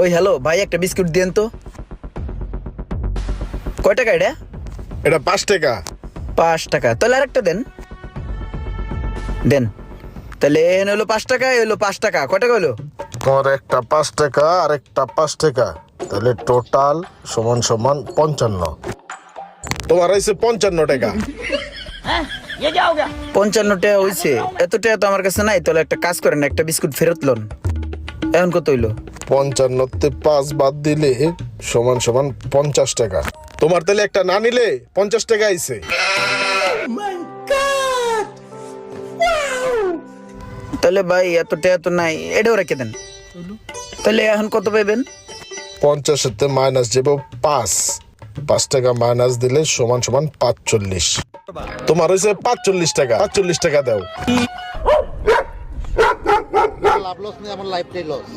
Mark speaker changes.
Speaker 1: ওই হ্যালো ভাই, একটা বিস্কুট দেন তো। কয় টাকা এটা?
Speaker 2: এটা 5 টাকা।
Speaker 1: 5 টাকা, তাহলে আরেকটা দেন। দেন তাহলে এন হলো 5 টাকা, এ হলো 5 টাকা, কয় টাকা হলো?
Speaker 2: তোমার একটা 5 টাকা আর একটা 5 টাকা, তাহলে টোটাল সমান সমান 55। তোমার হয়েছে 55 টাকা।
Speaker 1: 55 টাকা হইছে? এত টাকা তো আমার কাছে নাই। তাহলে একটা কাজ করেন, একটা বিস্কুট ফেরত লন। এখন কত হইলো?
Speaker 2: 55 তে 5 বাদ দিলে সমান সমান 50 টাকা। তোমার তাহলে একটা না নিলে 50 টাকা আইছে।
Speaker 1: তাহলে ভাই এত টাকা তো নাই, এটাও রেখে দেন। তাহলে এখন কত পাইবেন?
Speaker 2: 50 তে মাইনাস যাব 5 টাকা মাইনাস দিলে সমান সমান 45। তোমার হয়েছে 45 টাকা। 45 টাকা দাও।
Speaker 3: লাভ লস নেই, আমার লাইফটাই লস।